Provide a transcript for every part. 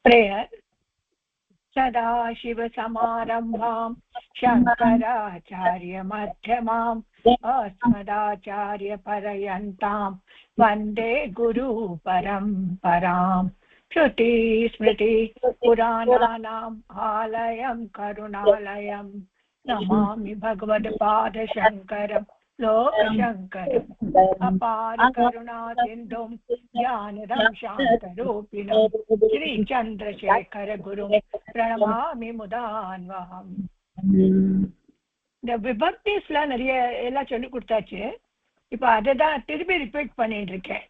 prayer. सदाशिवसमारम्भां शङ्कराचार्यमध्यमाम् अस्मदाचार्यपर्यन्तां वन्दे गुरुपरम्पराम्. श्रुतिस्मृतिपुराणानाम् आलयं करुणालयं नमामि भगवत्पादशङ्करं लोकशङ्करम्. अपार करुणा सिन्धुं ज्ञानदं शान्तरूपिणं श्रीचन्द्रशेखर गुरुं प्रणमामि मुदान्वहम्. இந்த விபக்திஸ்லாம் நிறைய எல்லாம் சொல்லி கொடுத்தாச்சு. இப்போ அதை தான் திருப்பி ரிப்பீட் பண்ணிட்டு இருக்கேன்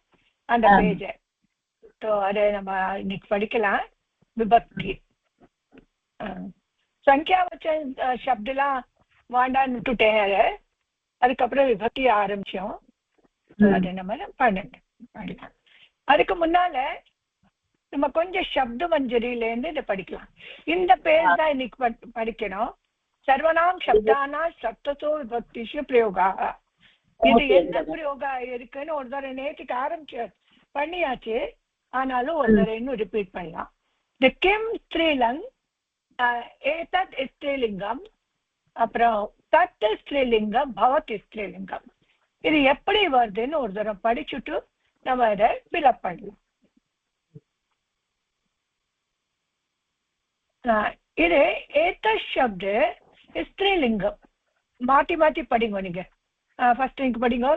அந்த பேஜை. ஸோ அதை நம்ம இன்னைக்கு படிக்கலாம். விபக்தி சங்கியாவச்சன் சப்தெல்லாம் வாண்டான்னு விட்டுட்டேன். அதுக்கப்புறம் விபக்தி ஆரம்பிச்சோம். அதை நம்ம படிக்கலாம். அதுக்கு முன்னால நம்ம கொஞ்சம் சப்த மஞ்சரியிலேருந்து இதை படிக்கலாம். இந்த பேர் தான் இன்னைக்கு படிக்கணும். சர்வநாம் சப்தானா சப்தசோ விபக்திஷு பிரயோகாக. இது என்ன பிரயோகா இருக்குன்னு ஒரு தடவை நேற்றுக்கு ஆரம்பிச்சு பண்ணியாச்சு. ஆனாலும் ஒரு தடவை இன்னும் ரிப்பீட் பண்ணலாம். இந்த கிம் ஸ்ரீலங், ஏதத் ஸ்ரீலிங்கம், அப்புறம் தத் ஸ்ரீலிங்கம், பவத் ஸ்ரீலிங்கம். இது எப்படி வருதுன்னு ஒரு தடவை படிச்சுட்டு நம்ம இதை ஃபில்அப் பண்ணலாம். இது ஏத்த சப்த ஸ்திரீலிங்கம். மாற்றி மாற்றி படிங்க நீங்க. ஃபர்ஸ்ட் நீங்க படிங்க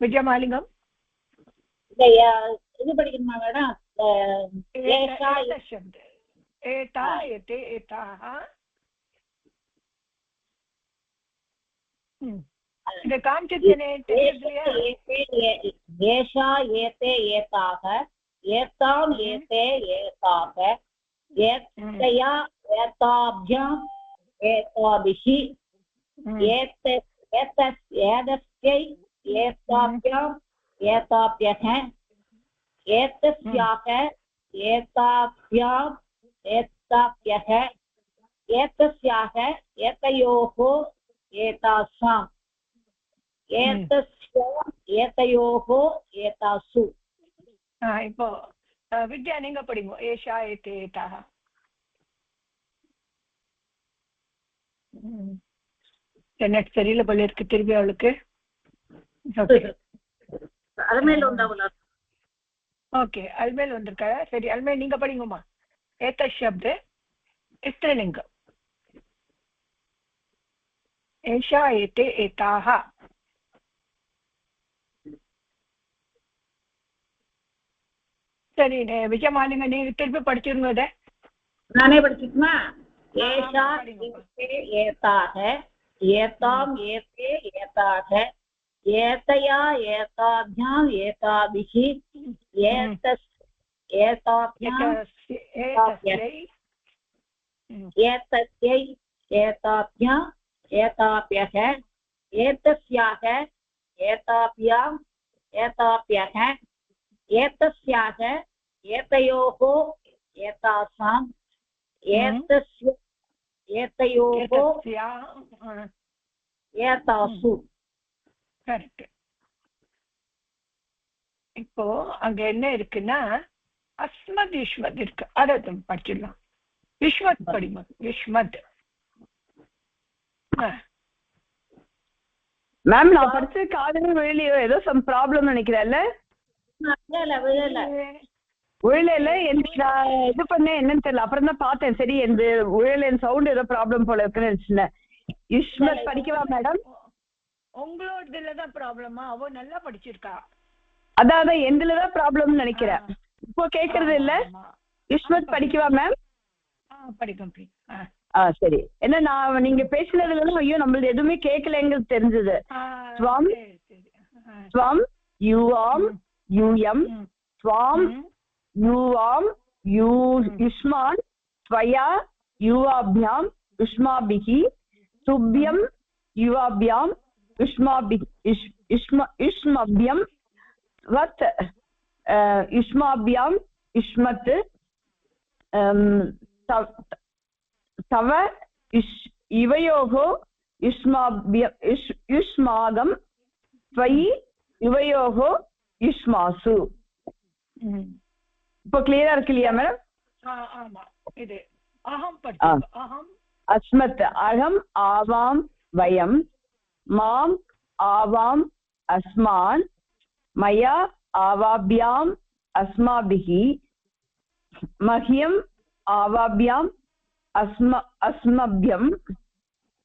விஜயமாலிங்கம். இது படிக்கணுமா மேடம்? சப்த ஏதா ஏதே ஏதாக. இதை காமிச்சிருக்கேனே தெரியலையா? ஏஷா ஏதே ஏதாக, ஏத்தாம் ஏதே ஏதாக, ஏத்தயா ஏதாப்யாம் ஏதாபிஹி, ஏதஸ்யை ஏதாப்யாம் ஏதாப்யஹ, ஏதஸ்யாக ஏதாப்யாம் ஏதாப்யஹ, ஏதஸ்யாக ஏதயோஹோ ஏதாசாம், ஏதஸ்யாம் ஏதயோஹோ ஏதாசு. இப்போ வித்யா நீங்க படிங்க. ஏஷா ஏதே ஏதாக. நெட் சரியில்லை போல இருக்கு திருப்பி அவளுக்கு. ஓகே, அல்மேல் வந்திருக்க. சரி, அல்மேல் நீங்க படிங்கம்மா. ஏத்த சப்த ஸ்திரீலிங்கம். ஏஷா ஏதே ஏதாக. சரி விஜயமாலிங்க நீங்க திருப்பி படிச்சிருங்க. அதை நானே படிச்சுக்குமா? ஏஷா ஏதே ஏதாக, ஏதாம் ஏதே ஏதாக, ஏதயா ஏதாப்யாம் ஏதாபிஹி, ஏதஸ் ஏதாப்யாம் ஏதஸ்யை ஏதாப்யாம் ஏதாப்யஹ, ஏதஸ்யாக ஏதாப்யாம் ஏதாப்யஹ, ஏதஸ்யாக ஏதயோஹோ ஏதாசாம், ஏதஸ்ய ஏதயோஹோ ஏதாசு. கரெக்ட். இப்போ அங்க என்ன இருக்குன்னா அஸ்மத் யுஷ்மத் இருக்கு. அதை படிச்சிடலாம். யுஷ்மத் படிங்க. யுஷ்மத் மேம் நான் படிச்சு காதல் விழலையோ ஏதோ சம் ப்ராப்ளம் நினைக்கிறேன்ல. உழல நான் இது பண்ணேன் என்னன்னு தெரியல. அப்புறம் தான் பார்த்தேன். சரி இந்த உழல சவுண்ட் ஏதோ ப்ராப்ளம் போல இருக்குன்னு நினைச்சேன். யுஷ்மத் படிக்கவா மேடம்? உங்களோடதுலதான் ப்ராப்ளமா? அவ நல்லா படிச்சிருக்கா. அதான் எந்துலதான் ப்ராப்ளம் நினைக்கிறேன். இப்போ கேக்குறது இல்ல. யுஷ்மத் படிக்கவா மேம்? படிக்கும். சரி. என்ன நான் நீங்க பேசினதுல ஐயோ நம்மளது எதுவுமே கேட்கலங்கிறது தெரிஞ்சது. ஸ்வம் ஸ்வம் யுவாம் யூயம் ஸ்வாம் யுவாம் யுஷ்மான் ஸ்வயா யுவாப்யாம் யுஷ்மாபிஹி துப்யம் யுவாப்யாம் யுஷ்மப்யம் வத் யுஷ்மாப்யாம் யுஷ்மத் தவ இவயோகோ யுஷ்மாகம் ஸ்வயி இவயோகோ யுஷ்மாசு. இப்போ கிளியரா இருக்கு இல்லையா மேடம்? ஆமா இது அகம் படிங்க. அகம் அஸ்மத் அகம் ஆவாம் வயம் மாம் ஆவாம் அஸ்மான் மயா ஆவாபியாம் அஸ்மாபிஹி மஹ்யம் ஆவாபியாம் அஸ்மபியம்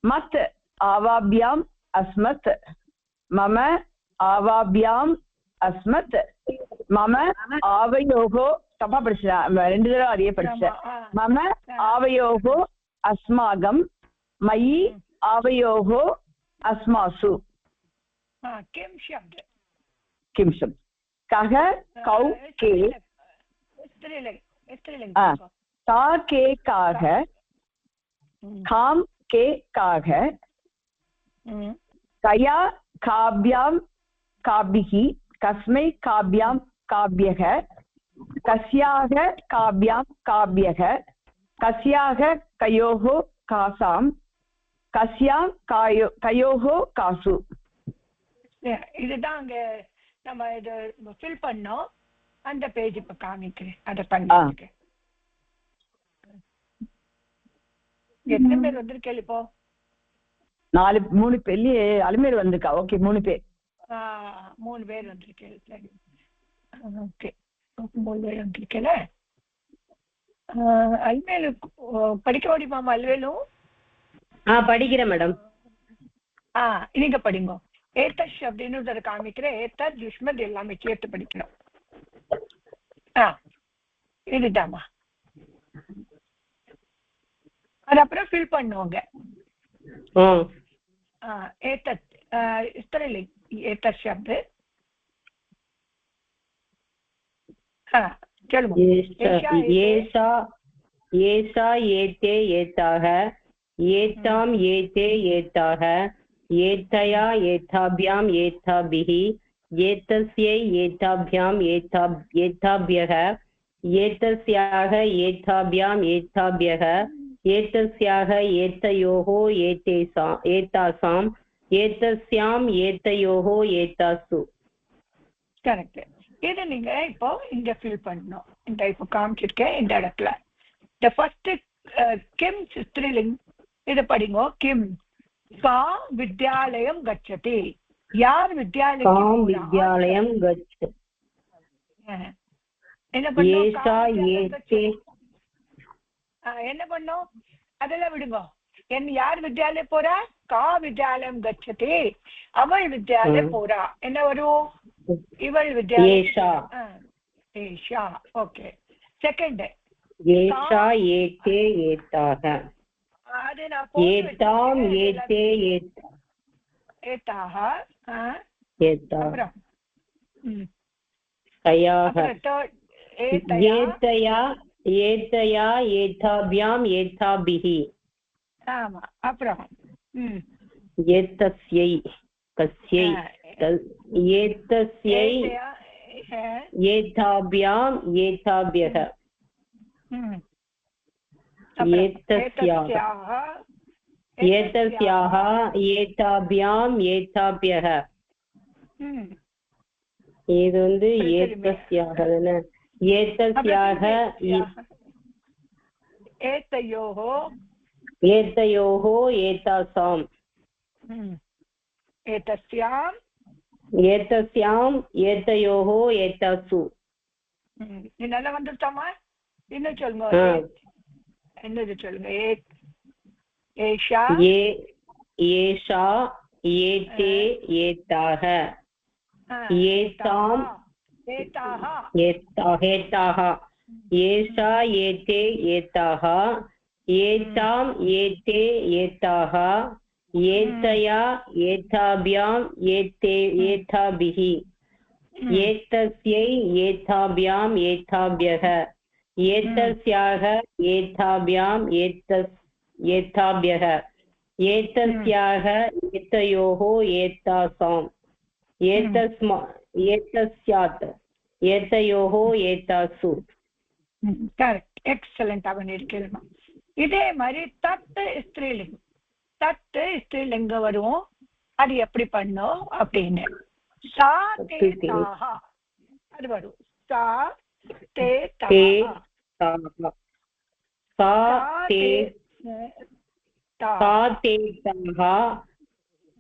மத் ஆவாபியாம் அஸ்மத் மம ஆவாபியாம் அஸ்மத் மம ஆவயோகோ தப்பா படிச்சா 2 தடவை அதையே படிச்சேன். மம ஆவயோகோ அஸ்மாகம் மயி ஆவயோகோ அஸ்மாசு किम शब्द किम शब्द कह कौ के ता के काह खाम के काह कया काभ्याम काभिः कस्मै काभ्याम काभ्यः कस्याः काभ्याम काभ्यः कस्याः कयोः कासां कस्यां कयोः कासु. இதுதான் அங்க நம்ம இது ஃபில் பண்ணோம். அந்த பேஜ் இப்ப காமிக்கிறேன். அதை பண்ணிட்டு எத்தனை பேர் வந்திருக்கேன் இப்போ? 3 பேர் அலுமேர் வந்திருக்கா. ஓகே 3 பேர். 3 பேர் வந்திருக்கேன். சரி ஓகே 3 பேர் வந்திருக்கேல. அல்வேலு படிக்க முடியுமாமா? அல்வேலும் படிக்கிறேன் மேடம். நீங்க படிங்க. ஏத்தஷ் அப்படின்னு ஒரு காமிக்கிறேன். ஏத்தர் யுஷ்மத் எல்லாமே சேர்த்து படிக்கணும். இதுதாமா. அது அப்புறம் ஃபில் பண்ணுவாங்க. ஏத்தத் ஸ்திரீலிங் ஏத்தர் शब्द चलो ஏஷா ஏதே ஏதாக ஏதாம் ஏதே ஏதாக ஏதயா ஏதாபியாம் ஏதாபிஹி ஏதஸ்யை ஏதாபியாம் ஏதாபியஹ ஏதஸ்யாக ஏதாபியாம் ஏதாபியஹ ஏதஸ்யாக ஏதயோஹ ஏதாசாம் ஏதஸ்யாம் ஏதயோஹ ஏதாசு. கரெக்ட். இதை நீங்க இப்போ இங்க ஃபில் பண்ணணும். இந்த இப்போ காமிச்சிருக்கேன் இந்த இடத்துல. இந்த ஃபர்ஸ்ட் கிம் ஸ்திரீலிங் இதை படிங்க. கிம் கா வித்யாலயம் கச்சதி. யார் வித்யாலயம் கச்சதி. என்ன பண்ணும்? அதெல்லாம் விடுங்க. யார் வித்யாலயம் போறா? கா வித்யாலயம் கச்சதி. அவள் வித்யாலயம் போறா. என்ன வரும்? இவள் வித்யாலயம். ஓகே. செகண்ட் ஏஷா ஏதே ஏதாக. அது நான் ஏதாம் ஏதே ஏதாக. ஏதாக கயாக ஏதயா ஏதயா ஏதாபியாம் ஏதாபிஹி. ஆமா. அப்புறம் ஏதஸ்யை கஸ்யை ஏதஸ்யை ஏதாபியாம் ஏதாபியஹ ஏதஸ்யாஹ ஏதாபியாம் ஏதாபியஹ. இது வந்து ஏதஸ்யாக ஏதஸ்யாக ஏதயோஹோ ஏதயோஹோ ஏதாசாம் ஏதஸ்யாம் ஏதஸ்யாம் ஏதயோஹோ ஏதாசு. நல்லா வந்துட்டாமா? இன்னும் சொல்லுங்க. என்னது சொல்லுங்க? ஏஷா ஏஷா ஏதே ஏதாக ஏதாம் ஏதாக ஏஷா ஏதே ஏதாக ஏதாம் ஏதே ஏதாக ஏதயா ஏதாபியாம் ஏதாபிஹி ஏதஸ்யை ஏதாபியாம் ஏதாபியஹ ஏதஸ்யாக ஏதாபியாம் ஏதாபியஹ ஏதஸ்யாக ஏதயோஹ ஏதாசாம் ஏதஸ்யாத் ஏதயோஹ ஏதாசு. கரெக்ட். எக்ஸலண்டா பண்ணிருக்கேன். இதே மாதிரி தத்து ஸ்திரீலிங்கம். தத்து ஸ்திரீலிங்க வரும். அது எப்படி பண்ணும் அப்படின்னு சா தே தாஹா அது வரும். சா தே தாஹா. सा ते सा ते ताः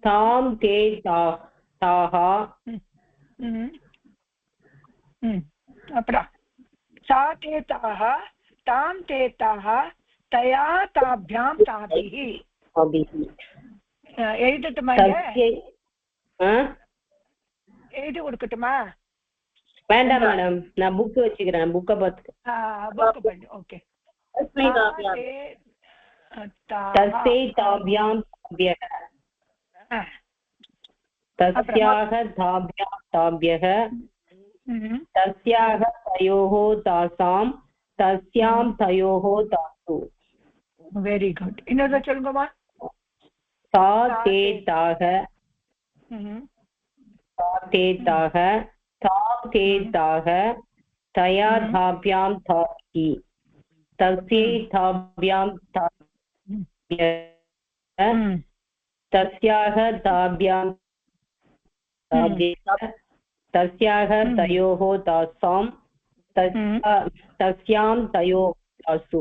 तां ते ताः அப்புறம் सा ते ताः तां ते ताः तया ताभ्यां ताभिः எழுதட்டுமா எழுதி கொடுக்கட்டுமா? வேண்டாம் மேடம், நான் புக் வச்சுக்கிறேன், புக்கை பார்த்து. ஓகே. तस्यै ताभ्यां ताभ्यः तस्याः ताभ्यां ताभ्यः तस्याः तयोः तासां तस्यां तयोः तासु. Very good. இன்னொரு சொல்லுங்கம்மா. सा ते ताः सा ते ताः तां ते ताः तया ताभ्यां ताभिः तस्यै ताभ्यां ताभ्यः तस्याः ताभ्यां ताभ्यः तस्याः तयोः तासां तस्यां तयोः तासु.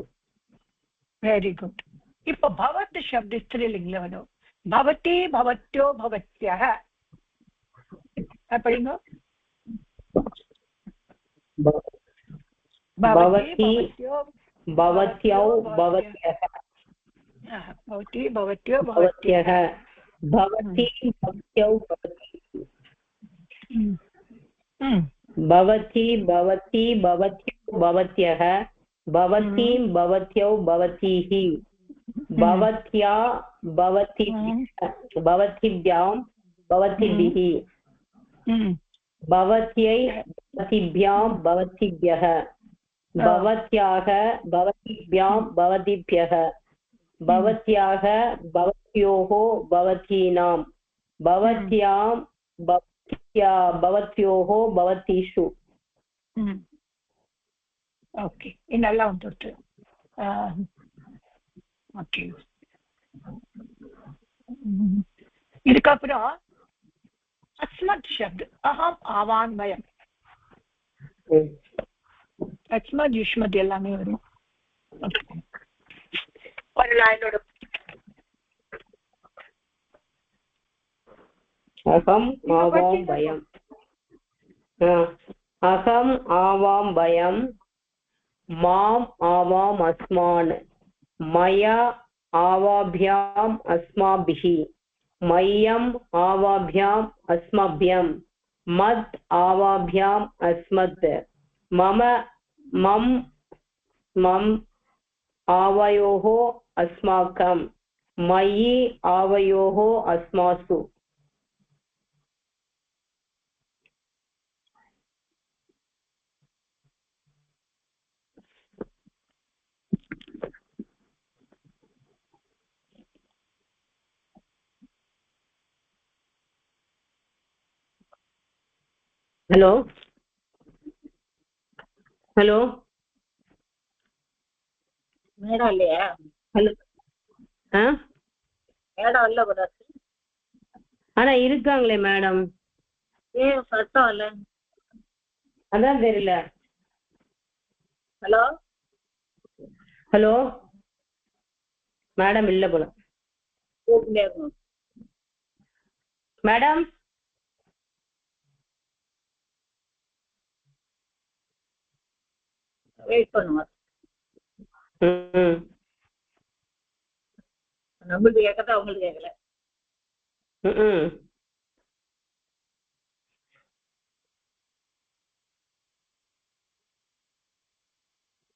Very good. இப்போ பவத் शब्द ஸ்திரீலிங்கல வரும். भवति भवत्यो भवत्यः படிங்க. भवति भवत्यौ भवत्यः भवति भवत्यो भवत्यः भवति भवत्यौ भवति भवति भवत्यो भवत्यः भवतीं भवत्यौ भवतीः भवत्या भवतिभ्यां भवतिभिः भवत्यै भवतिभ्यां भवतिभ्यः भवत्याः भवतिभ्यां भवतिभ्यः भवत्याः भवत्योः भवतीनां भवत्यां भवत्योः भवतीषु. ஓகே, இதெல்லாம் வந்துட்டு. ஓகே, இதுக்கப்புறம் அஸ்மத் शब्द அஹம் ஆவான் வயம். அஸ்மத் யுஷ்மத் எல்லாமே வரும். ஒரு லைனோட அகம் ஆவாம் வயம். அகம் ஆவாம் வயம் மாம் ஆவாம் அஸ்மான் மயா ஆவாभ्याम् अस्माभिः मह्यम् आवाभ्याम् अस्मभ्यं मत् आवाभ्याम् अस्मत् मम मम मम आवयोः अस्माकं मयि आवयोः अस्मासु. हेलो हेलो மேடம் இல்லையா? ஹலோ மேடம் இல்ல கூட. ஆனா இருக்காங்களே மேடம். ஏன் சட்டம் இல்ல? அதான் தெரியல. ஹலோ ஹலோ மேடம் இல்ல போல. மேடம் வெயிட் பண்ணுங்க. நம்மளுக்கு கேட்கறத அவங்களுக்கு கேட்கல.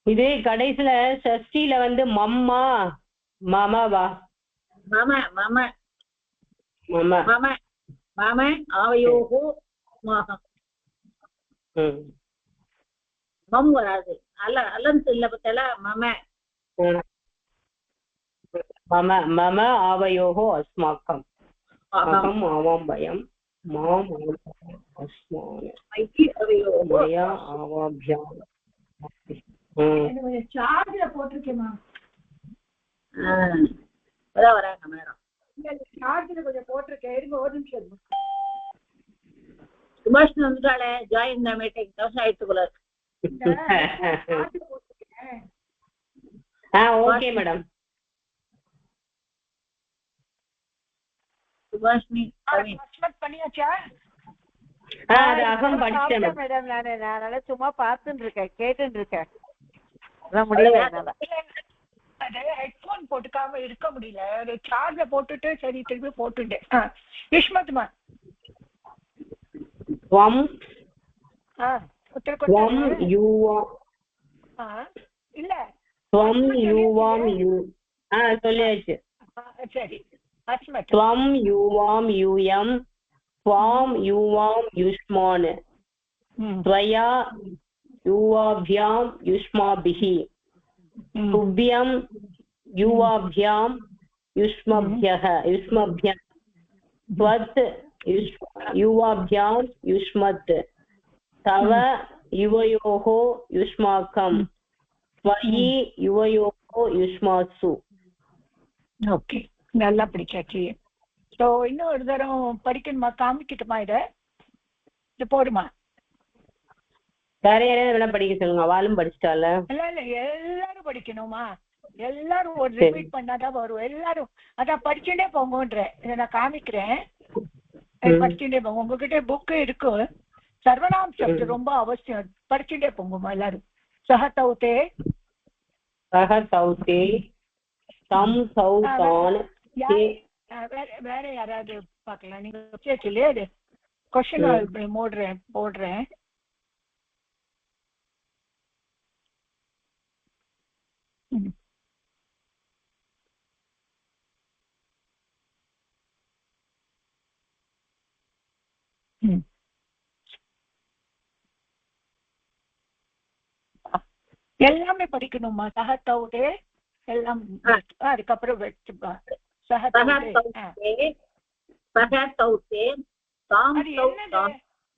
இது கடைசியில ஷஷ்டில வந்து மம்மா மாமாவா மாமா மாமா மாமா மாமா மாமா ஆவையோகோ மம் வராது. அல்லன்னு இல்ல பத்தல மம மம மம ஆவயோகோ அஸ்மாக்கம் அகம் ஆவாம் பயம் மாம் அஸ்மான் மயா ஆவாभ्याम्. சார்ஜ்ல போட்டிருக்கேமா. அதான் வராங்க மேடம். சார்ஜ்ல கொஞ்சம் போட்டிருக்கேன், இருங்க ஒரு நிமிஷம். சுபாஷ் வந்துட்டாலே ஜாயின் த மீட்டிங் 1000 ஆயிடுச்சு போல. Okay madam. சுபாஷினி அஸ்மத் பண்ணியாச்சா? அது அகம் படிச்சேன் மேடம். நான் சும்மா பார்த்துட்டு இருக்கேன், கேட்டுட்டு இருக்கேன். அதான் முடியல என்னால. அது ஹெட்போன் போட்டுக்காம இருக்க முடியல. ஒரு சார்ஜ போட்டுட்டு சரி திருப்பி போட்டுட்டேன். யுஷ்மத்மா துவம் உத்தரகோட்டா இல்ல துவம் யுவாம் யூ சொல்லியாச்சு. சரி அஸ்மத். துவம் யுவாம் யூயம் त्वां युवां युष्मान् त्वया युवाभ्यां युष्माभिः तुभ्यं युवाभ्यां युष्मभ्यः त्वत् युवाभ्यां युष्मत् तव युवयोः युष्माकं त्वयि युवयोः युष्मासु. ஓகே, நல்லா படிச்சாச்சு. ஸோ இன்னும் ஒரு தரம் படிக்கணுமா? காமிக்கட்டுமா? இது போடுமா? வேற யாரையாவது படிக்க சொல்லுங்க. அவளும் படிச்சிட்டால. இல்ல இல்ல எல்லாரும் படிக்கணுமா? எல்லாரும் ஒரு ரிப்பீட் பண்ணாதான் வரும். எல்லாரும் அதான் படிச்சுட்டே போங்கன்ற. இதை நான் காமிக்கிறேன், படிச்சுட்டே போங்க. உங்ககிட்ட புக்கு இருக்கு. சர்வநாம் சப்து ரொம்ப அவசியம். படிச்சுட்டே போங்கம்மா எல்லாரும். சஹதௌதே சஹதௌதே தம் சௌதான். வேற யாராவது பாக்கலாம்? நீங்க கேட்கலையே, அது கொஸ்டின் போடுறேன். எல்லாமே படிக்கணுமா? சஹதௌதே எல்லாம் அதுக்கப்புறம் வச்சுப்பா.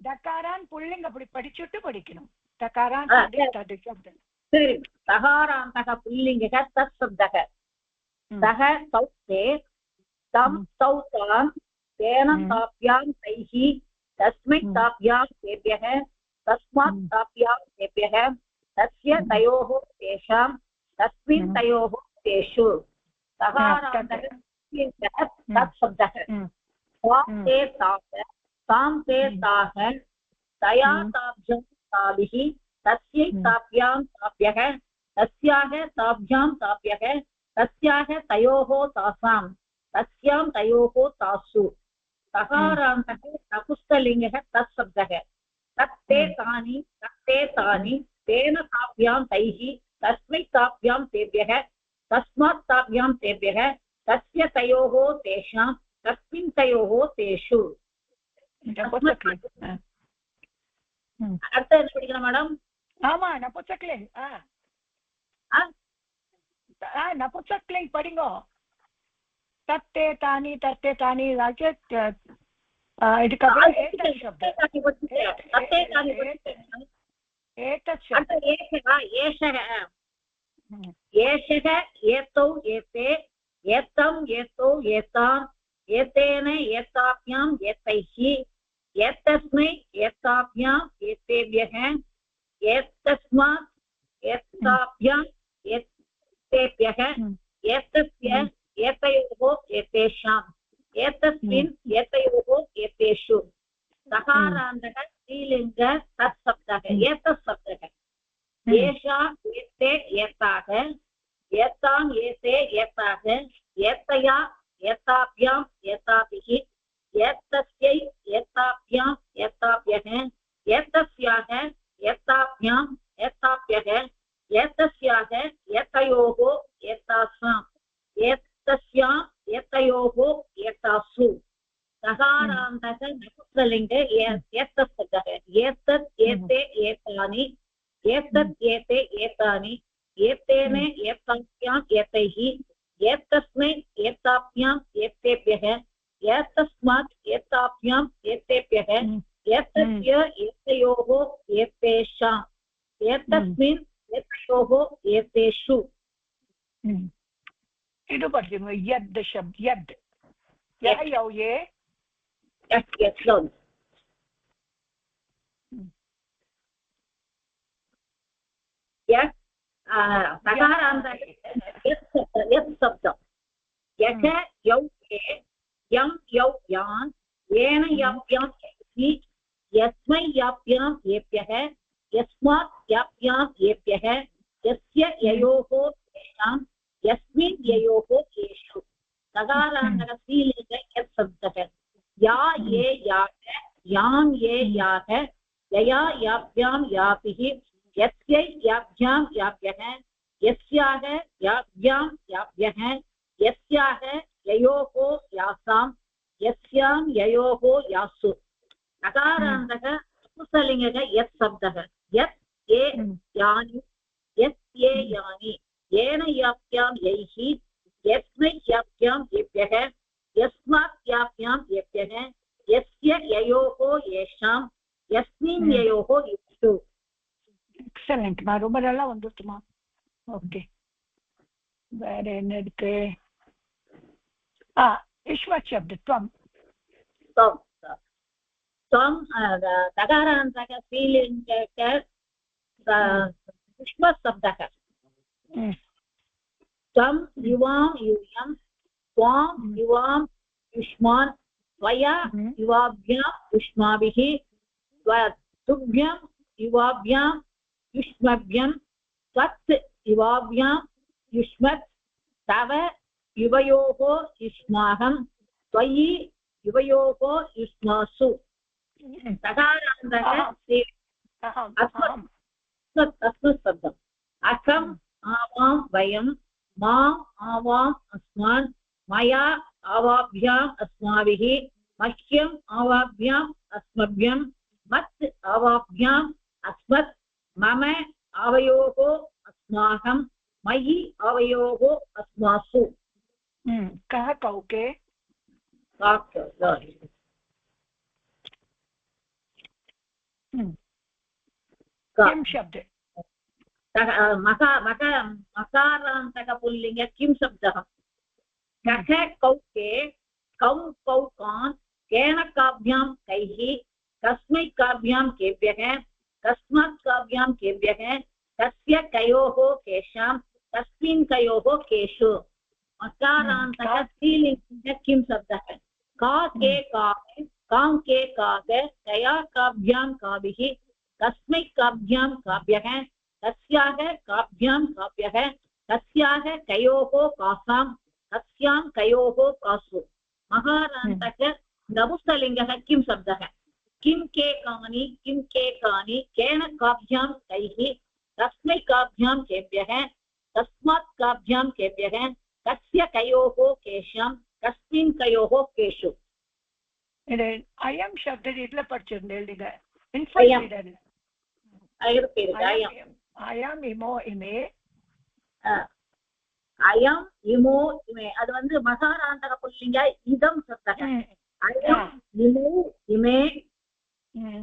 தகாரான் புல்லிங்க அப்படி படிச்சுட்டு படிக்கணும். தகாரான் சரி. தகாராந்தக புல்லிங்க தத் சப்தக சஹ சௌத்தே தம் சௌதாம் தேன தாப்யாம் தைஹி தஸ்மை தாப்யாம் தேப்யஹ தஸ்மாத் தாப்யாம் தேப்யஹ தஸ்ய தயோஹ தேஷாம் தஸ்மின் தயோஹ தேஷு. தகாராந்தக तत् शब्दः तां ते ताः तया ताभ्यां ताभिः तस्यै ताभ्यां ताभ्यः तस्याः ताभ्यां ताभ्यः तस्याः तयोः तासां तस्यां तयोः तासु. तकारान्तः नपुंसकलिङ्गः तत् शब्दः तत् ते तानि तेन ताभ्यां तैः तस्मै ताभ्यां तेभ्यः तस्मात् ताभ्यां तेभ्यः तस्य तयोः तेषां तस्मिन् तयोः तेषु. அடுத்து என்ன படிக்கணும் மேடம்? ஆமா, நபுசக்லிங். நபுசக்லிங் படிங்கோ. தத்தே தானி இதுக்கப்புறம் ஏதத் சப்தம். ஏஷக ஏதௌ ஏதே ஏத்தம் ஏதோ ஏதாம் ஏதேன ஏதாப்யாம் ஏதைஹி ஏதஸ்மை ஏதாப்யாம் ஏதேப்யஹ ஏதஸ்மாத் ஏதாப்யாம் ஏதேப்யஹ ஏதஸ்ய ஏதயோஹ ஏதேஷாம் ஏதஸ்மின் ஏதயோஹ ஏதேஷு. சகாராந்தக ஸ்ரீலிங்க தத் சப்தக ஏதத் சப்தக ஏஷா ஏத்தே ஏதாக ஏத்தாம் ஏதே ஏதாக ஏத்தயா ஏதாப்யாம் ஏதாபிஹி ஏத்தஸ்யை ஏதாப்யாம் ஏதாப்யஹ ஏத்தஸ்யாக ஏதாப்யாம் ஏதாப்யஹ ஏத்தஸ்யாக ஏதயோஹ ஏதாசாம் ஏத்தஸ்யாம் ஏதயோஹ ஏதாசு. சகாராந்தக நபும்சகலிங்க ஏத்தத் சப்தக ஏத்தத் ஏதே ஏதானி ஏத்தத் ஏதே ஏதானி ஏத்தேன ஏதாப்யாம் ஏதைஹி ஏத்தஸ்மை ஏதாப்யாம் ஏதேப்யஹ ஏதஸ்மாத் ஏதாப்யாம் ஏதேப்யஹ ஏத்தஸ்ய ஏதயோஹ ஏதேஷாம் ஏதஸ்மின் ஏதயோஹ ஏதேஷு. இது படிக்கணும். யத் சப்த் யத் யௌயே यत् शब्दं यः यौ ये यं यौ यान् येन याभ्यां यैः यस्मै याभ्यां येभ्यः यस्मात् याभ्यां येभ्यः यस्य ययोः येषां यस्मिन् ययोः येषु नकारान्तक स्त्रीलिङ्ग यत् शब्दः या ये याः यां ये याः यया याभ्यां याभिः यस्यै याभ्यां याभ्यः यस्याः याभ्यां याभ्यः यस्याः ययोः यासां यस्यां ययोः यासु नकारान्तः पुंसलिङ्गः यत् शब्दः यत् ये यानि यत् ये यानि येन याभ्यां यैः यस्मै याभ्यां येभ्यः यस्मात् याभ्यां येभ्यः यस्य ययोः येषां यस्मिन् ययोः येषु எக்ஸலண்ட் மா, ரொம்ப நல்லா வந்துட்டுமா. ஓகே, வேற என்ன இருக்கு? ईश्वत् शब्द त्वं त्वं तकारान्तक स्त्रीलिङ्गक युष्मशब्दः त्वं युवां यूयं त्वां युवां युष्मान् त्वया युवाभ्यां युष्माभिः तुभ्यं युवाभ्यां युष्मभ्यं त्वत् युवाभ्यां युष्मत् तव युवयोः युष्माहं त्वयि युवयोः युष्मासु तकारान्तः अस्मत्शब्दम् अहम् आवां वयं माम् आवाम् अस्मान् मया आवाभ्याम् अस्माभिः मह्यम् आवाभ्याम् अस्मभ्यं मत् आवाभ्याम् अस्मत् मम आवयोः अस्माकं मयि आवयोः अस्मासु कः कौके किं शब्द मकारान्तकपुल्लिङ्ग किं शब्दः कः कौके कौ कौकान् केन काभ्यां कैः कस्मै काभ्यां केभ्यः कस्मात् काभ्यां केभ्यः कस्य कयोः केषां कस्मिन् कयोः केषु मकारान्तक स्त्रीलिङ्ग किं शब्दः का के काः कां के काः कया काभ्यां काभिः कस्मै काभ्यां काभ्यः कस्याः काभ्यां काभ्यः कस्याः कयोः कासां कस्यां कयोः कासु मकारान्तक नपुंसकलिङ्गः किं शब्दः किं के कानि केन काभ्यां कैः कस्मै काभ्यां केभ्यः कस्मात् काभ्यां केभ्यः कस्य कयोः केषां कस्मिन् कयोः केषु अयं शब्द इट्ल படிச்சிருந்தேங்க अयम् इमो इमे अयम् इमो इमे அது வந்து மகாராந்தக புல்லிங்க இதம் சப்தக अयम् इमो इमे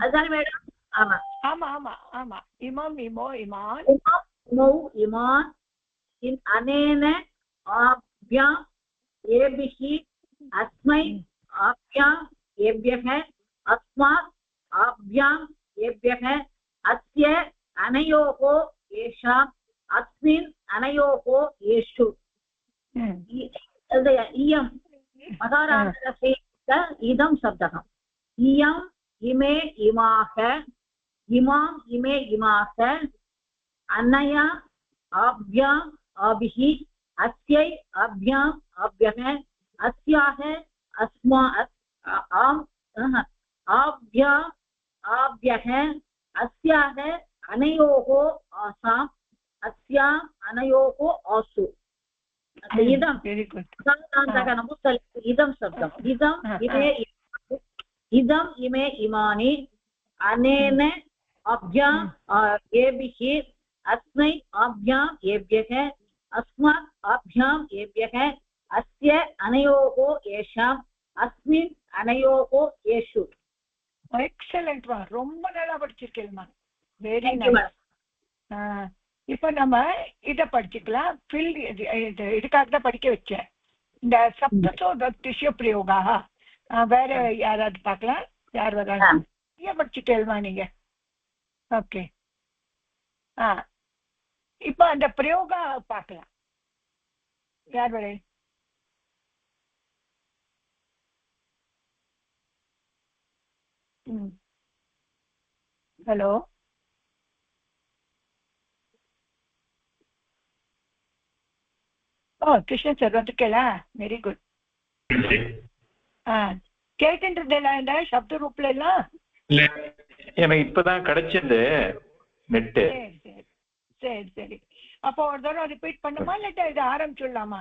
அதுதானே மேடம் ஆமா ஆமா ஆமா ஆமா இமம் இமோ இமான் इमौ इमान् इन अनेन आभ्यां येभिः अस्मै आभ्यां येभ्यः अस्मात् आभ्यां येभ्यः अस्य अनयोः येषाम् अस्मिन् अनयोः येषु इयं मकारान्तकस्य इदं शब्दः इयम् इमे इमाः इमाम् इमे इमाः अनया आभ्याम् आभिः अस्यै आभ्याम् आभ्यः अस्याः अस्मात् आभ्याम् आभ्यः अस्याः अनयोः आसाम् अस्याम् अनयोः आसु इदं इदं शब्दम् इदम् इमे इमानि अनेन आभ्यां येभिः अस्मै आभ्यां येभ्यः अस्मात् आभ्यां येभ्यः अस्य अनयोः येषाम् अस्मिन् अनयोः येषु எக்ஸலண்ட் மா, ரொம்ப நல்லா படிச்சிருக்கேன்மா, வெரி நைஸ். இப்போ நம்ம இதை படிச்சுக்கலாம். ஃபில் இதுக்காக தான் படிக்க வச்சேன். இந்த சப்தத்தோட திஷ்ய பிரயோகா வேற யாராவது பார்க்கலாம், யார் வராங்க? ஏன் படிச்சுட்டேல்மா நீங்க? ஓகே, இப்போ அந்த பிரயோகா பார்க்கலாம். யார் வரை? ஹலோ, ஓ கிருஷ்ணன் சார் வந்துருக்கேளா? Very good. கேட்டுன்றதுல இந்த சப்த ரூப்ல எல்லாம் எனக்கு இப்பதான் கிடைச்சது நெட்டு. சரி சரி சரி. அப்போ ஒரு தடவை ரிப்பீட் பண்ணுமா இல்லாட்டா இது ஆரம்பிச்சுடலாமா?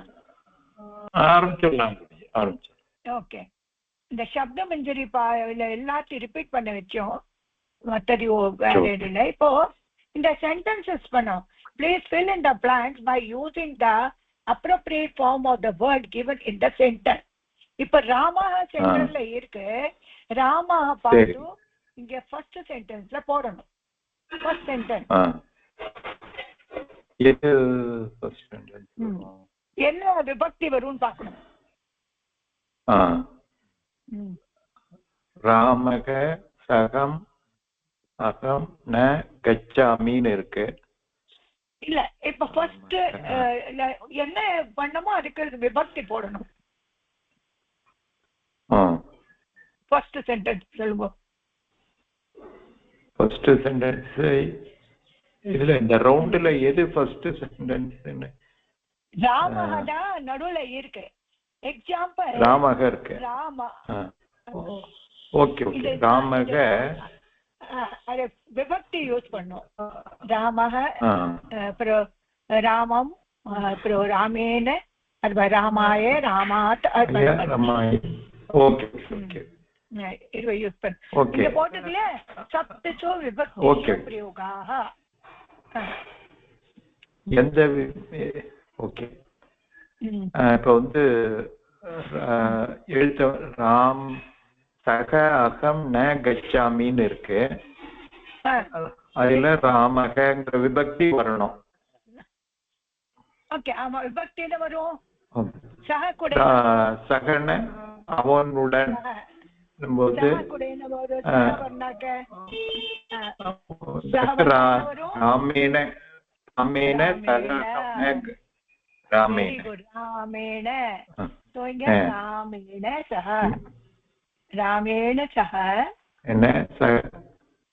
ஆரம்பிச்சிடலாம். ஓகே. இந்த சப்த மஞ்சரி எல்லாத்தையும் ரிப்பீட் பண்ண வச்சோம், மற்றது வேற இல்லை. இப்போ இந்த சென்டென்சஸ் பண்ணோம். Please fill in the blanks by using the appropriate form of the word given in the sentence. இப்ப ராமா சென்டர்ல இருக்கு, ராமா பார்த்து இங்க ஃபர்ஸ்ட் சென்டென்ஸ்ல போடணும். ஃபர்ஸ்ட் சென்டென்ஸ் என்ன விபக்தி வரும்னு பார்க்கணும். ராமக சகம் அகம் ந கச்சாமின்னு இருக்கு. இல்ல இப்ப ஃபர்ஸ்ட் என்ன பண்ணமோ அதுக்கு விபக்தி போடணும். ஃபர்ஸ்ட் சென்டென்ஸ் சொல்லுங்க. ஃபர்ஸ்ட் சென்டென்ஸ் இதுல இந்த ரவுண்ட்ல எது ஃபர்ஸ்ட் சென்டென்ஸ்? ராமஹடா நடுவுல இருக்கு. எக்ஸாம்பிள் ராமக இருக்கு. ராமா. Okay okay. ராமக அது விபக்தி யூஸ் பண்ணும். ராமக, அப்புறம் ராமம், அப்புறம் ராமேன, அது ராமாய, ராமாத். Okay okay. இது யூஸ் பண்ணு. இங்க போட்டதுல சப்தச்சோ விபக்தி பிரயோகாக எந்த ஓகே. இப்ப வந்து எழுத்த ராம் சக அகம் ந கச்சாமின்னு இருக்கு. அதுல ராமகங்கிற விபக்தி வரணும். ஓகே. ஆமா, விபக்தியில வரும். சக கூட சகன அவனுடன் ராமேன ராமேன சக ராமேண சக என்ன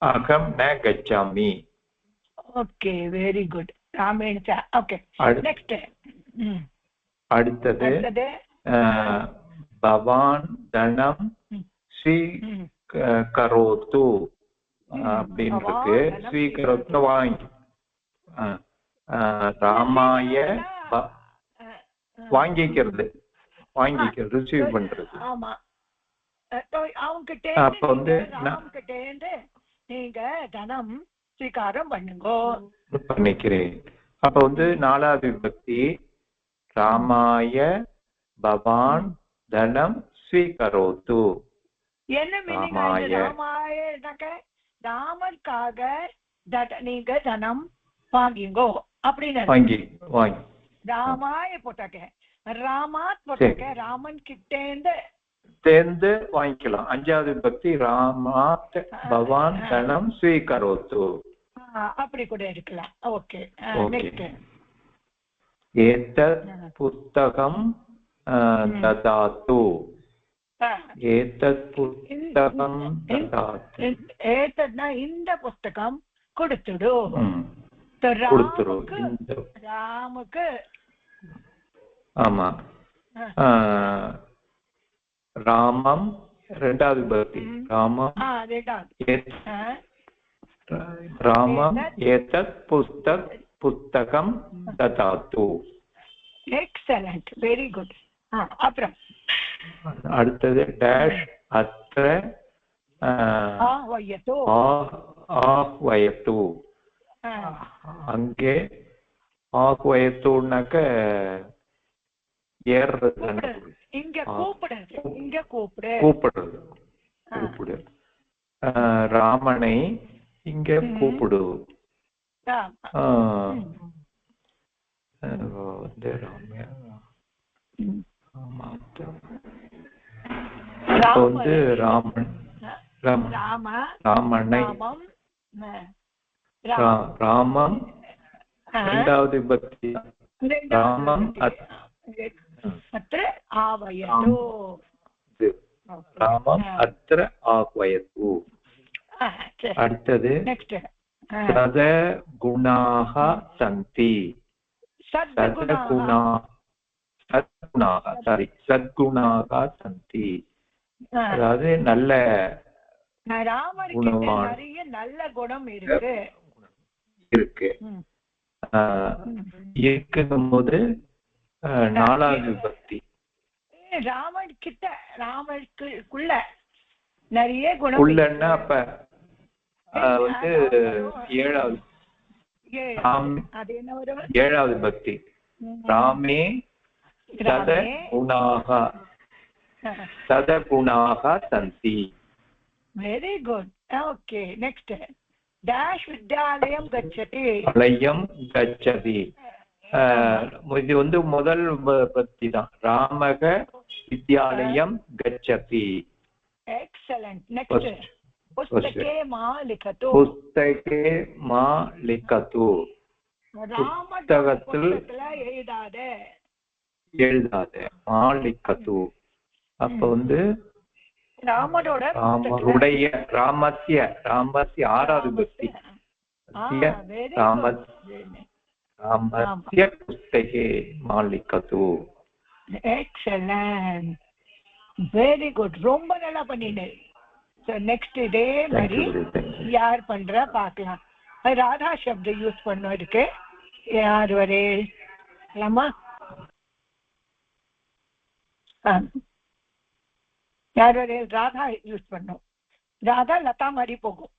அகம் ந கச்சாமி. Okay, very good. ராமேண சக. Okay, next. அடுத்தது பவான் தனம் ஸ்வீகரோத்து அப்படின்னு இருக்கு. ஸ்வீகரோத்து வாங்கி, ராமாய வாங்கிக்கிறது, ரிசீவ் பண்றது. ஆமா, அவங்க அப்ப வந்து நீங்க தனம் ஸ்வீகாரம் பண்ணுங்க பண்ணிக்கிறேன். அப்ப வந்து நாலாவது விபக்தி ராமாய பவான் தனம் ஸ்வீகரோத்து. என்ன மீனிங்? ராமாயனாக்க ராமருக்காக நீங்க தனம் வாங்கிங்கோ அப்படின்னு. வாங்கி ராமாய போட்டாக்க, ராமாத் போட்டாக்க ராமன் கிட்டேந்து சேர்ந்து வாங்கிக்கலாம். அஞ்சாவது விபக்தி ராமாத் பவான் தனம் ஸ்வீகரோத்து. அப்படி கூட இருக்கலாம். Okay, next. ஏதத் புஸ்தகம் ததாத்து. ஏதத் புஸ்தகம் ததாத்து. ஏதத்னா இந்த புஸ்தகம் கொடுத்துடு. ராமுக்கு ஆமா. ராமம் ரெண்டாவது விபக்தி. ராமம் ராமம் ஏதத் புஸ்தகம் ததாத்து. Excellent, very good. அப்புறம் அடுத்தது டேஷ் அத்ர ஆஹ்வயத்து. அங்கே ஆஹ்வயத்துனாக்க ஏறுறது, இங்க கூப்பிடுறது, இங்க கூப்பிடு. ராமனை இங்க கூப்பிடு. வந்து ராமனை ராமம் ரெண்டாவது விபக்தி. ராமம் अत्र आवयतु ராமம் அத்திர ஆஹ்வயது. அடுத்தது சத குணாக சந்தி. சத்குணாக சந்தி, அதாவது நல்ல நிறைய நல்ல குணம் இருக்கு இருக்கும் போது நாலாவது பக்தி ராமனுக்குள்ள நிறைய குணம் உள்ளன்னா அப்ப வந்து ஏழாவது பக்தி ராமே சதகுணாக சந்தி. Very good. Okay, next dash வித்யாலயம் கச்சதி. லயம் கச்சதி, இது வந்து முதல் பக்தி தான். ராமக வித்யாலயம் கச்சதி. எக்ஸலென்ட். நெக்ஸ்ட் புஸ்தகே மா லிகது. புஸ்தகே மா லிகது, புஸ்தகத்தில் எழுதாத. மா லிகது அப்ப வந்து ராமருடைய ராமஸ்ய ஆறாவது பக்தி. ராமஸ்ய புஸ்தகே மா லிகது. எக்ஸலென்ட், வெரி குட், ரொம்ப நல்லா பண்ணினேன். நெக்ஸ்ட் இதே மாதிரி யார் பண்ற பார்க்கலாம். ராதா சப்த யூஸ் பண்ணோம் இருக்கு. யார் வரே யார் வரே ராதா யூஸ் பண்ணோம். ராதா லதா மாதிரி போகும்.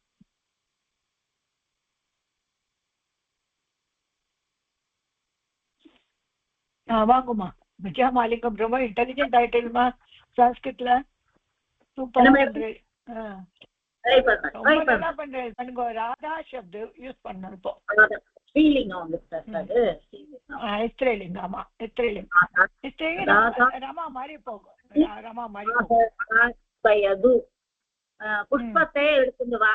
வாங்குமா. விஜயா மாலிங்கம் ரொம்ப இன்டெலிஜென்ட் ஆயிட்டேமா சன்ஸ்கிருத்ல. சூப்பரா பண்றேன். நல்லா பண்றேன். பண்ணுங்க. ராதா சப்த யூஸ் பண்ணோம். இப்போ ஸ்திரீலிங்கம். ரமா மாதிரி போகும். ரமா மாதிரி புஷ்பத்தை எடுத்துட்டு வா.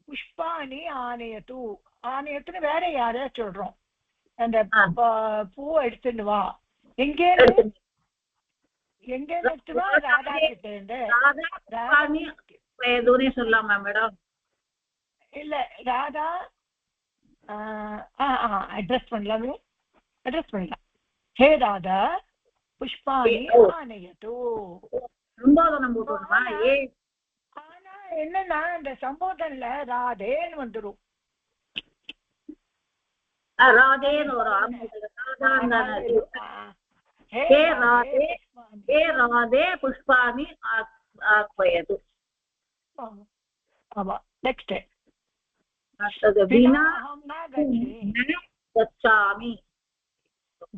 புஷ்பாணி ஆணையத்து. ஆணையத்துன்னு வேற யாரையா சொல்றோம். அந்த பூவை எடுத்துட்டு வா. எங்க எடுத்துவா? ராதா கிட்ட இருந்து. சொல்லலாமா மேடம்? இல்ல, ராதா அட்ரஸ் பண்ணலாமே. அட்ரஸ் பண்ணலாம். ஹே ராதா புஷ்பாணி ஆணையத்து. ஆனா என்னன்னா இந்த சம்போதன்ல ராதேன்னு வந்துடும். ராதேன்னு வரும். ஹே ராதே புஷ்பாணி ஆஹ்வயது. ஆமா. நெக்ஸ்ட்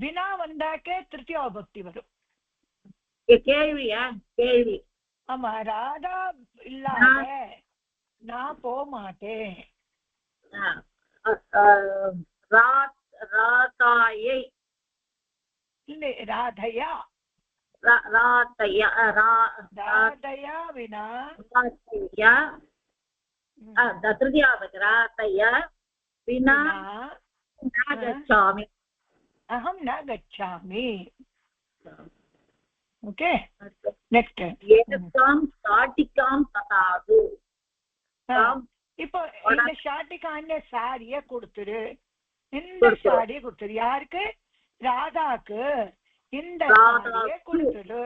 வினா வந்தாக்கே திருத்தியா பக்தி வரும். கேள்வியா? கேள்வி. ஆமா. ராதா இல்லாத நான் போக மாட்டேன். ராதாயை இல்ல, ராதையா. ராதையா வினா திருத்தியா ராதையா வினா கச்சாமி. அஹம் ந கச்சாமி. ஓகே, நெக்ஸ்ட் ஏதம் சாட்டிகாம் ததாது. இப்போ இந்த ஷாட்டிகான்னு சாரிய கொடுத்துரு. இந்த சாரியை கொடுத்துரு. யாருக்கு? ராதாக்கு. இந்த சாரியை கொடுத்துரு.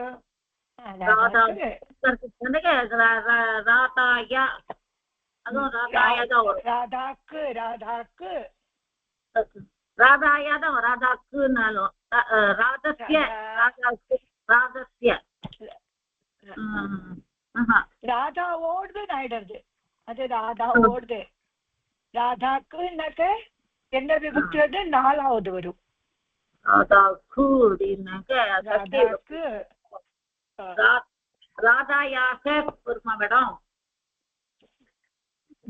ராதாக்கு ராதாயாதான் ராதாக்குனாலும் ராதா ஓடுது ஆயிடுறது. அது ராதா ஓடுது. ராதாக்குனாக்க என்ன விபக்தி வந்து நாலாவது வரும். ராதாக்கு ராதாக்கு ராதாயாக வருமா மேடம்?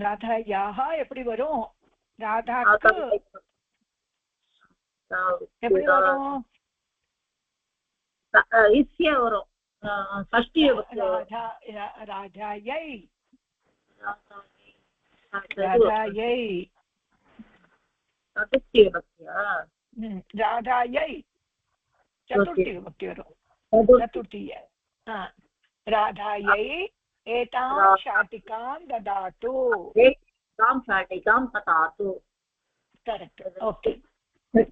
ராதாயாக எப்படி வரும்? ராதாக்கு எப்படி வரும்? இஸ்ய வரும். ஷஷ்டி ராஜாயை. ராஜாயை. சதுர்த்திய பக்தியா? राधायै चतुर्थी विभक्ति वरुम चतुर्थीय राधायै एतां शाटिकां ददातु तां शाटिकां ददातु करेक्ट ओके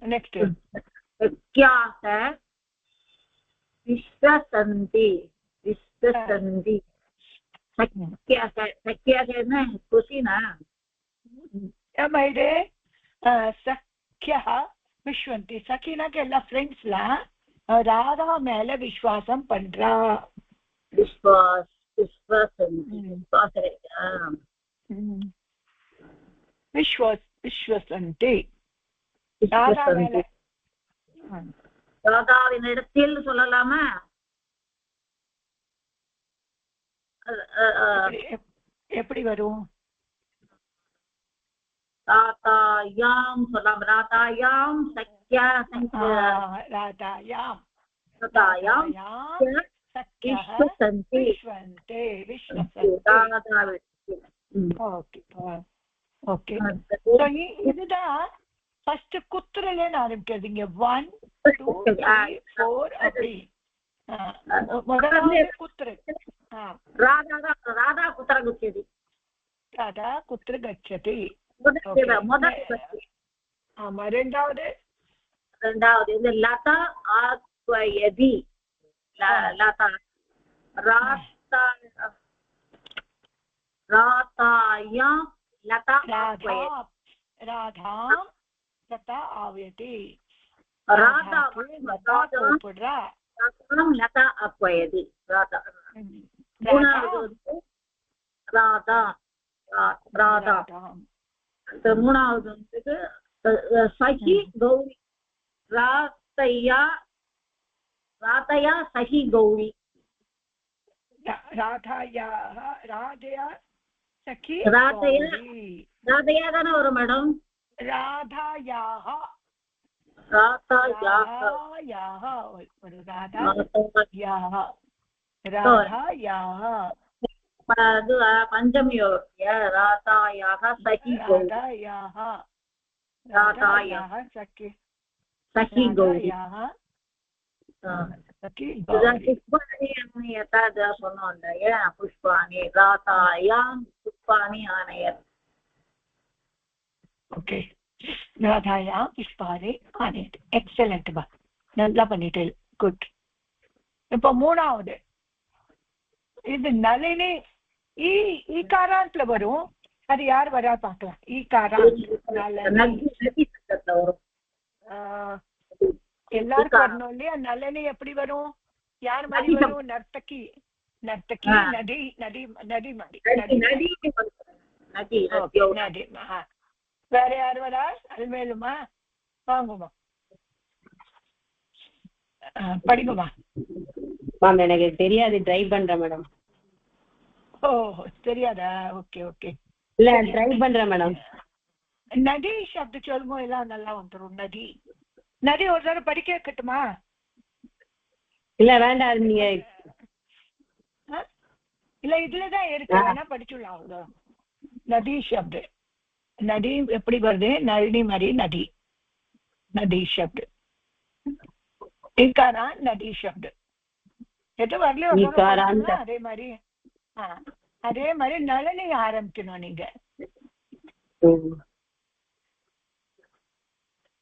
नेक्स्ट सख्याः विश्वसन्ति विश्वसन्ति सख्याः न खुशी ना मैडे सख्यः विश्वन्ति सखीना के எல்லா ஃப்ரெண்ட்ஸ்லாம் ராதா மேல விசுவாசம் பண்றா விஸ்வசந்தி ராதா மேல ராதாவின் இடத்தில் சொல்லலாமா எப்படி வரும் ராதாயாம் சொல்லலாம் ராதாயாம் சக்யா ராதாயாம் விஸ்வசந்தி ஓகே இதுதான் ஃபர்ஸ்ட் குத்துறலேன்னு ஆரம்பிக்கிறதுங்க 1 2 3 4 அப்படி முதல்ல குத்துரு ராதா குத்திர கச்சதி ராதா குத்திர கச்சதி ரெண்டாவது இது லதா ஆக்வயதி லதா ராதாயாம் லதா ராதாம் லதா ஆவயதி கூப்பிடுறா லதா ஆக்வயதி ராதா ராதா மூணாவது வந்து சஹி கௌரி ராதையா சஹி கௌரி ராதையா சஹி ராதையா தானே வரும் மேடம் ராதாயாக அது பஞ்சமி ராதாயாக சஹி சஹி கௌரி पुष्पाणि यथा पुष्पाणि रातायां पुष्पाणि आनयत् ओके राधायां पुष्पाणि आनयत् एक्सलेंट बा நல்லா பண்ணிட்டே குட் இப்போ மூணாவது இது நளினி ஈகாரான்ட்ல வரும் அது யார் வரா பார்க்கலாம் ஈகாரான் எல்லாருக்கும் வரணும் இல்லையா நளினி எப்படி வரும் யார் மாதிரி வரும் நர்த்தகி நடி வேற யார் வரா அது மேலுமா வாங்குமா படிக்குமா மேம் எனக்கு தெரியாது ட்ரை பண்றேன் மேடம் ஓ தெரியாதா ஓகே ஓகே இல்ல ட்ரை பண்றேன் மேடம் நதி சப்த சொல்லுங்க எல்லாம் நல்லா வந்துரும் நதி ஒரு தடவை படிக்க வைக்கட்டுமா இல்ல வேண்டாம் நீங்க இல்ல இதுலதான் இருக்கு வேணா படிச்சுடலாம் அவ்வளவு நதி சப்த நதி எப்படி வருது நளினி மாதிரி நதி சப்த இக்காரான் நதி சப்த எது வரலையோ அதே மாதிரி நளினி ஆரம்பிக்கணும் நீங்க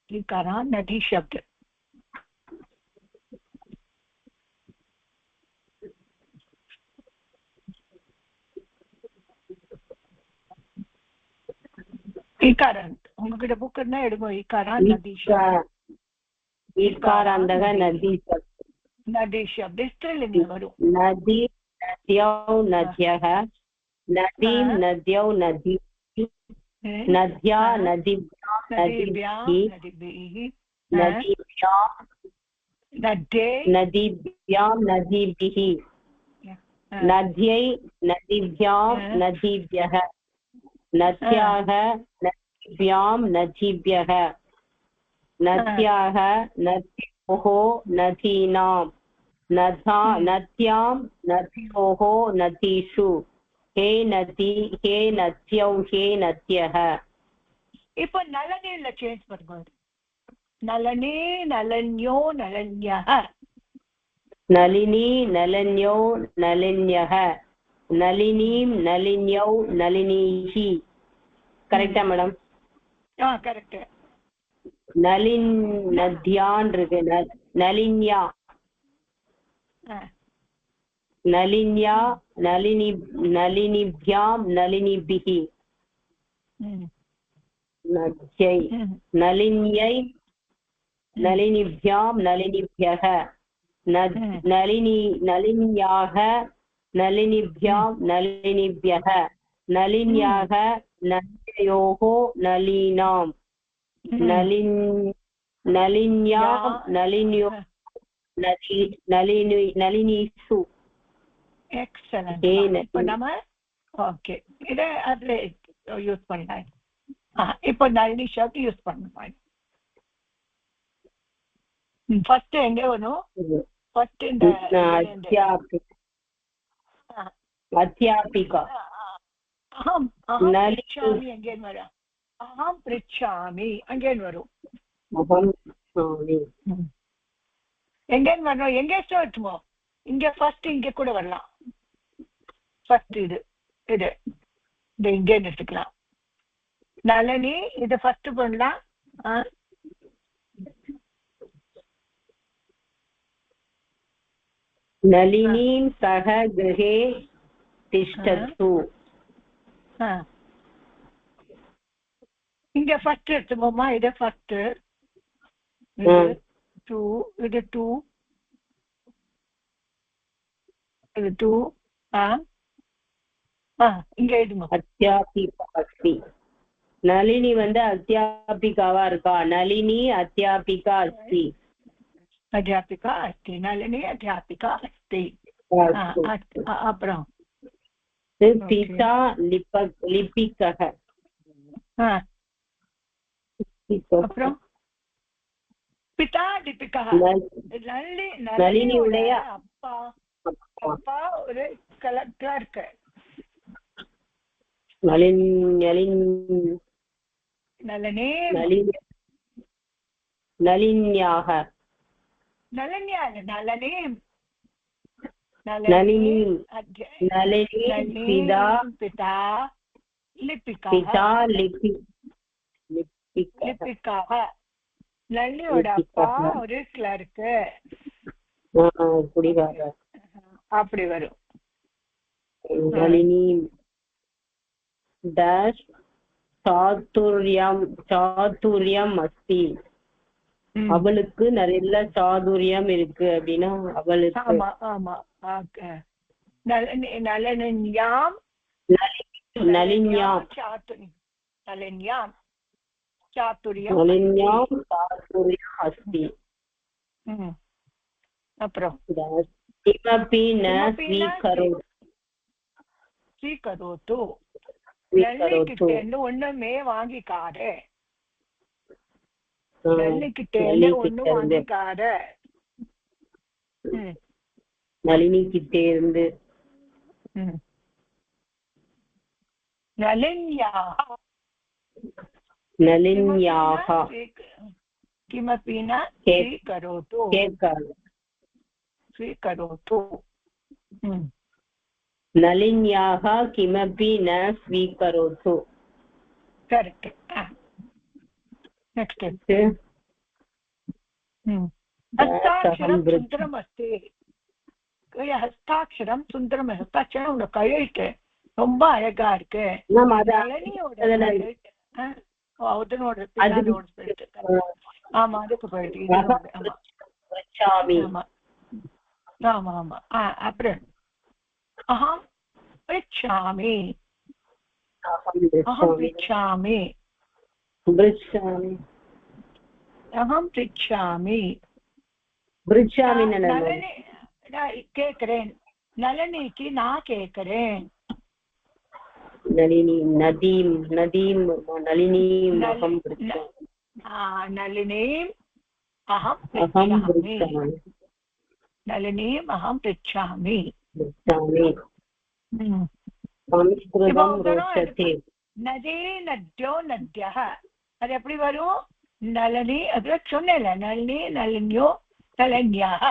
इकारान नदी शब्द इकारान उंगकिட்ட புக் இருந்தா எடுங்க इकारान नदी शब्द इकारांतக नदी शब्द नदी शब्द स्त्रीलिंग वரும் नदी नद्यौ नद्यः नदीं नद्यौ नदी नद्या नदीभ्यां नदीभिः नद्यै नदीभ्यां नदीभ्यः नद्याः नदीभ्यां नदीभ्यः नद्याः नद्योः नदीनां नद्यां नद्योः नदीषु हे नदी हे नद्यौ हे नद्यः இப்போ நளினில சேஞ்ச் பண்ணுங்க நலனே நலன்யோ நலன்யः. நளினி நலன்யோ நலின்யः. நளினீம் நலின்யௌ நளினீஹி. கரெக்டா மேடம்? கரெக்ட். நளின் நத்யான் இருக்கு. நளின்யா நளின்யா நளினி நளினிப்யாம் நளினிபிஹி. நத்யை நளின்யை நளினிப்யாம் நளினிப்யः. நளினி நளின்யாக நளினிப்யாம் நளினிப்யः. நளின்யாக நளின்யோः நளினாம். நளின்யாம் நளின்யோ நளினிஷு. எக்ஸலன்ட். இப்போ நம்ம ஓகே இதை அதுல யூஸ் பண்ணலாம். இப்போ நளினி ஷர்ட் யூஸ் பண்ணலாம். ஃபர்ஸ்ட் எங்க வரும்? ஃபர்ஸ்ட் இந்த அத்தியாபிகா. அஹம் பிரிச்சாமி எங்கேன்னு வரும்? அஹம் பிரிச்சாமி அங்கேன்னு வரும். எங்கேன்னு வரணும்? எங்கே ஸ்டார்ட்டுமோ இங்க ஃபர்ஸ்ட் இங்க கூட வரலாம். ஃபர்ஸ்ட் இது இது இது இங்கேன்னு எடுத்துக்கலாம். நளினி இது ஃபர்ஸ்ட் பண்ணலாம். நளினீம் சக கிரஹே திஷ்டத்து. இங்க ஃபர்ஸ்ட் எடுத்துப்போமா? இது ஃபர்ஸ்ட், டூ, இது டூ, இது டூ. இங்க எழுதுமா? அத்தியாபிகா அஸ்தி. நளினி அத்தியாபிகாவா இருக்கா? நளினி அத்தியாபிகா அஸ்தி. அத்தியாபிகா அஸ்தி. நளினி அத்தியாபிகா அஸ்தி. அப்புறம் பிதா லிபிகः. அப்புறம் பிதா லிபிகः. நளினியுடைய அப்பா அப்பா ஒரு கிளர்க். நளின்யாக பிதா லிபிகः. நளினியோட அப்பா ஒரு கிளர்க். அப்படி வரும். நளினி டேஷ் சாதுர்யம் அஸ்தி. அவளுக்கு நிறைய சாதுரியம் இருக்கு அப்படின்னா அவளுக்கு. ஆமா ஆமா. நளின்யாம் நளின்யாம் நளின்யாம் சாதுரியம் நளின்யாம் சாதுரியம் அஸ்தி. அப்புறம் கிமபி ந ஸ்வீகரோது. நளினிக்கிட்டேருந்து ஒண்ணுமே வாங்கிக்காரு. நளினிக்கிட்டேருந்து ஒண்ணும் வாங்கிக்காரு. நளினிக்கிட்டே இருந்து நளின்யாக கிமபி ந ஸ்வீகரோது. நளின்யாக கிமபி ந ஸ்வீகரோது. கரெக்ட். நெக்ஸ்ட் ஹஸ்தாட்சரம் சுந்தரம் அஸ்தி. ஹஸ்தாட்சரம் சுந்தரம். ஹஸ்தாட்சரம் உங்க கையெழுத்து ரொம்ப அழகா இருக்கு. ஆமா அதுக்கு போயிட்டு. ஆமா ஆமா. அப்புறம் அஹம் பிரிச்சாமி. அஹம் பிரிச்சாமி. அஹம் பிரிச்சாமி. கேக்குறேன். நளினிக்கு நான் கேக்குறேன். நளினி நதீம் நதீம் நளினீம் அஹம் நளினீம் அஹம் பிரிச்சாமி. நளினீம் அஹம் பிரிச்சாமி. நதே நத்யோ நத்யः. அது எப்படி வரும்? நளினி அதான் சொன்னேன்ல, நளினி நளினியோ நளினியாக.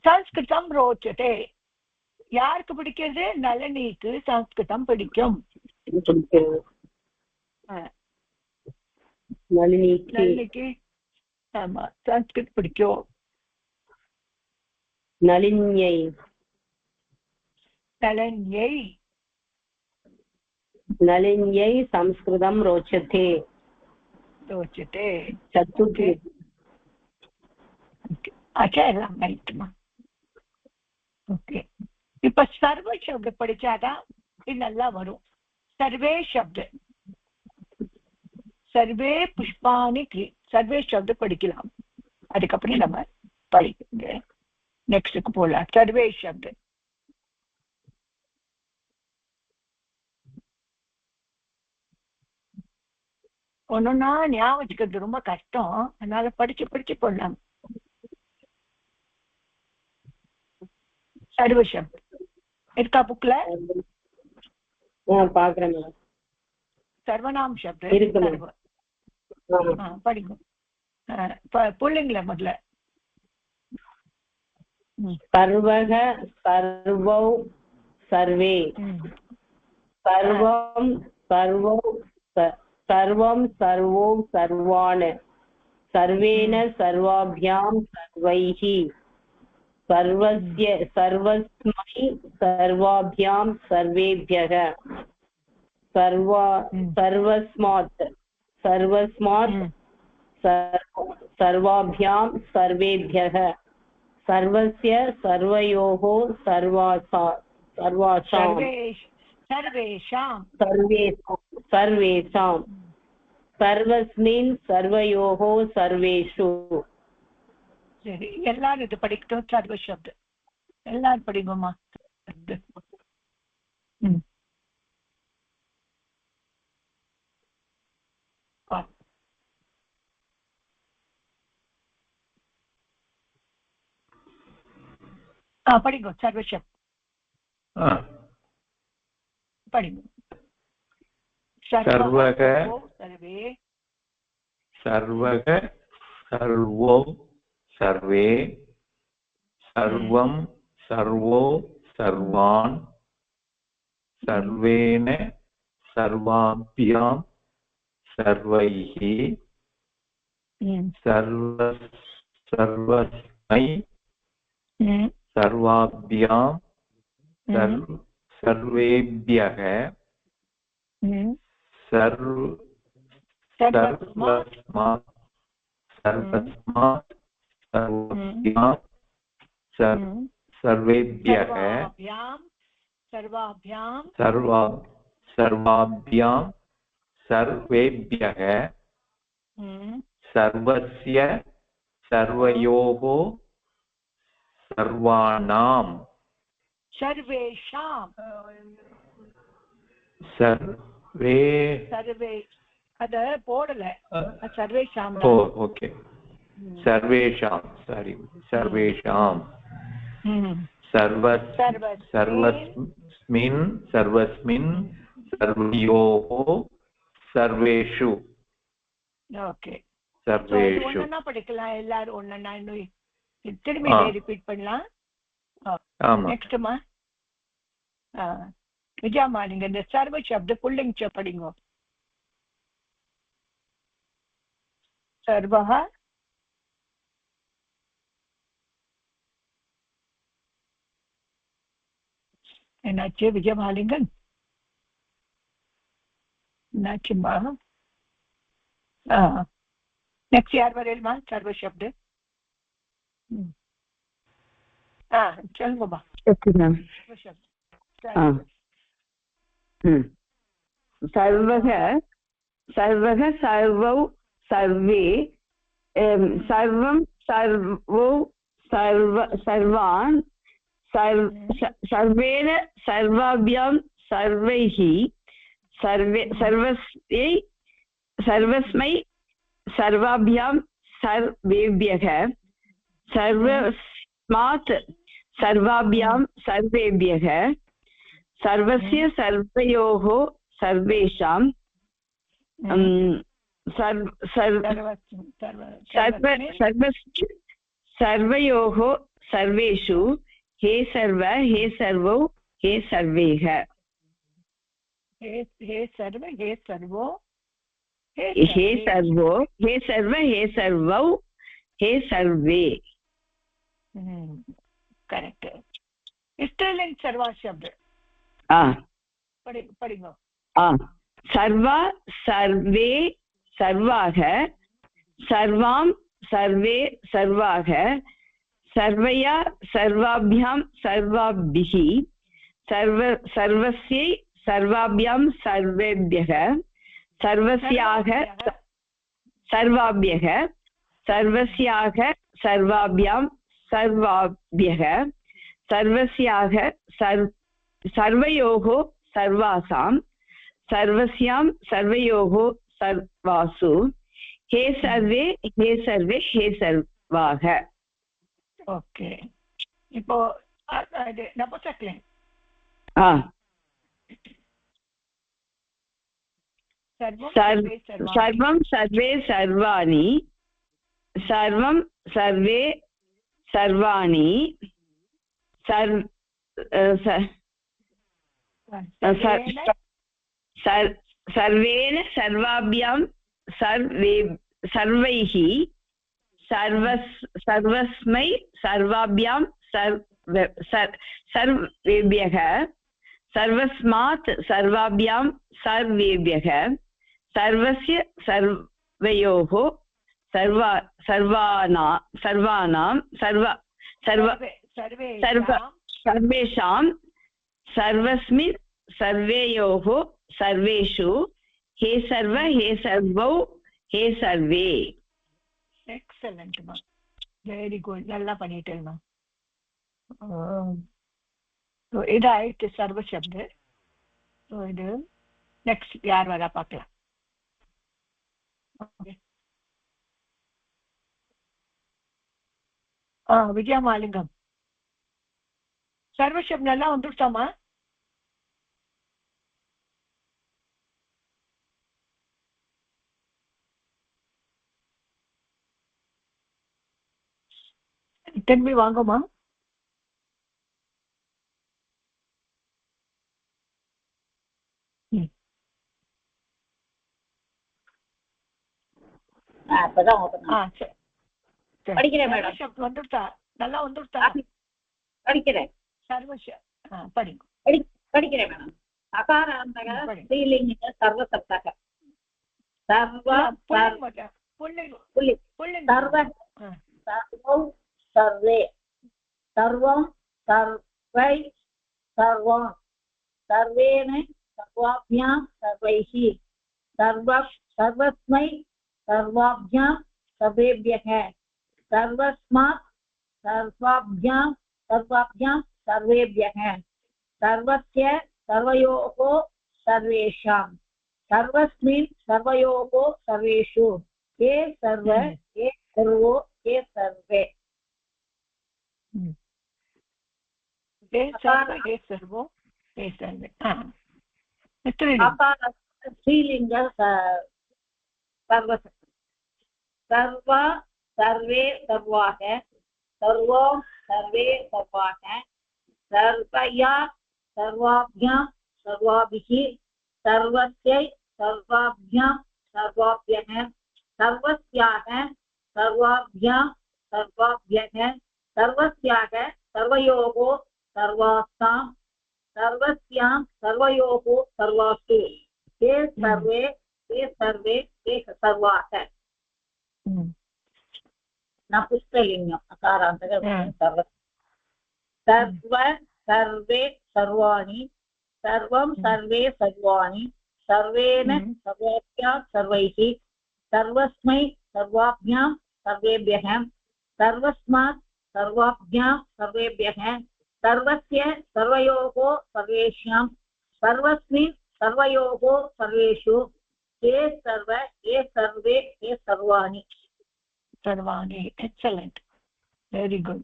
சம்ஸ்கிருதம் ரோச்சதே. யாருக்கு பிடிக்கிறது? நளினிக்கு சம்ஸ்கிருதம் பிடிக்கும். நளினிக்கு ஆமா சம்ஸ்கிருத் பிடிக்கும். நளின்யை நளின்யை நளின்யை சம்ஸ்கிருதம் ரோச்சதே. ரோச்சதே. சத்துர்த்தி. अच्छा எல்லாம் ரைட்டுமா. ஓகே, இப்ப சர்வ சப்த படிச்சாதான் இது நல்லா வரும். சர்வே சப்த, சர்வே புஷ்பானி சர்வே சப்த படிக்கலாம். அதுக்கப்புறம் நம்ம படிக்க நெக்ஸ்டுக்கு போலாம். சர்வே சப்த ஒன்னொன்னா ஞாபகம் வச்சுக்கிறது ரொம்ப கஷ்டம், அதனால படிச்சு படிச்சு போடலாம். சர்வ சப்த இருக்கா புக்ல? பாக்குறேன். சர்வநாம் சப்த படிக்கும். புள்ளிங்கள முதல்ல சர்வக சர்வௌ சர்வே சர்வம் சர்வௌ சர்வம் சர்வோ சர்வான் சர்வேன சர்வாभ्याम சர்வைஹி சர்வஸ்ய சர்வஸ்மை சர்வாभ्याम சர்வேभ्यः சர்வஸ்மாத் சர்வஸ்மாத் சர்வாभ्याम சர்வேभ्यः சர்வஸ்ய சர்வயோः சர்வாசாம் சர்வேஷாம் சர்வேஷாம் சர்வஸ்மின் சர்வயோः சர்வேஷு. சரி, எல்லாரும் இது படிக்கட்டும். சர்வ சப்த எல்லாரும் படிங்கம்மா. படிங்க சர்வ சப்த படிங்க. சர்வக சர்வே சர்வக சர்வோ சர்வே சர்வம் சர்வோ சர்வான் சர்வேன சர்வாभ्याम சர்வைஹி சர்வஸ்மை சர்வாभ्याम சர்வேभ्यः சர்வஸ்மாத் சர்வभ्याम சர்வேभ्यः சர்வாभ्याम சர்வேभ्यः சர்வஸ்ய சர்வயோः சர்வாணாம் சர்வேஷாம் சர்வே அத போடல. சர்வேஷாம். ஓகே, சர்வேஷாம். சாரி, சர்வேஷாம். சர்வஸ்மின் சர்வயோः சர்வேஷு. ஓகே, சர்வேஷு ஒண்ணா படிக்கலாம். எல்லாரும் ஒண்ணா திரும்பி ரிப்பீட் பண்ணலாம். நெக்ஸ்ட்மா விஜயாமா, நீங்க இந்த சர்வ சப்த புல்லிங் படிங்க. சர்வஹ என்னாச்சு விஜயமாலிங்கன்? என்னாச்சுமா? நெக்ஸ்ட் யார் வரையிலுமா சர்வ சப்த? சொல்லுங்கம்மா. சர்வக சர்வக சர்வௌ சர்வே சர்வம் சர்வோ சர்வான் சர்வேன சர்வாभ्याम சர்வைஹி சர்வஸ்மை சர்வாभ्याम சர்வேभ्यः சர்வஸ்மாத் சர்வாभ्याम சர்வேभ्यः சர்வஸ்ய சர்வயோः சர்வேஷாம் सर्वयोः सर्वेषु हे सर्व हे सर्वौ हे सर्वेः हे सर्व हे सर्वो हे सर्वो हे सर्व हे सर्वौ हे सर्वे करेक्ट स्त्रीलिंग सर्वा शब्द पढ़िंगो सर्व सर्वे सर्वाः सर्वां सर्वे सर्वाः सर्वया सर्वाभ्यां सर्वाभिः सर्वस्यै सर्वाभ्यां सर्वेभ्यः सर्वस्याः सर्वाभ्यः सर्वस्याः सर्वाभ्यां सर्वाभ्यः सर्वस्याः सर्वयोः सर्वासां सर्वस्यां सर्वयोः सर्वासु हे सर्वे हे सर्वे हे सर्वाः ओके இப்போ நபுசக்லிங் सर्वं सर्वे सर्वाणि सर्वं सर्वे सर्वाणि सर्वेण सर्वाभ्यां सर्वैः सर्वस्मै सर्वाभ्यां सर्वेभ्यः सर्वस्मात् सर्वाभ्यां सर्वेभ्यः सर्वस्य सर्वयोः सर्वानां सर्वेषां सर्वस्मिन् सर्वयोः सर्वेषु हे सर्व हे सर्वौ हे सर्वे एक्सलेंट मा वेरी गुड நல்லா பண்ணிட்டேமா तो इदाயிட்டு सर्व शब्द तो இது नेक्स्ट यार वाला பார்க்கலாம் ओके विजया मालिंगम सर्व शब्द நல்லா வந்துட்டாமா திரும்பி வாங்கம்மா படிக்கிறேன் மேடம் சப்தம் வந்துட்டா நல்லா வந்துட்டா படிக்கிறேன் படிக்கிறேன் மேடம் அகாராந்தக ஸ்ரீலிங்க சர்வ சப்தக சர்வ சர்வ सर्वं सर्वे सर्वं सर्वै सर्वं सर्वेण सर्वाभ्यां सर्वैः सर्वस्मै सर्वाभ्यां सर्वेभ्यः सर्वस्मात् सर्वाभ्यां सर्वेभ्यः सर्वस्य सर्वयोः सर्वेषां सर्वस्मिन् सर्वयोः सर्वेषु हे सर्व हे सर्वो हे सर्वे हे सर्वो हे सर्वे स्त्रीलिंग सर्व सर्वे सर्वाः सर्वो सर्वे सर्वाः सर्वया सर्वाभ्यां सर्वाभिः सर्वस्यै सर्वाभ्यां सर्वाभ्यः सर्वस्याः सर्वाभ्यां सर्वाभ्यः सर्वस्याः सर्वयोः सर्वासां सर्वस्यां सर्वयोः सर्वासु हे सर्वे हे सर्वे हे सर्वाः नपुंसकलिङ्गम् अकारान्तक सर्व सर्वे सर्वाणि सर्वं सर्वे सर्वाणि सर्वेण सर्वाभ्यां सर्वैः सर्वस्मै सर्वाभ्यां सर्वेभ्यः सर्वस्मात् सर्वाभ्यां सर्वेभ्यः सर्वस्य सर्वयोः सर्वेषां सर्वस्मिन् सर्वयोः सर्वेषु हे सर्व हे सर्वे हे सर्वाणि एक्सलेंट वेरी गुड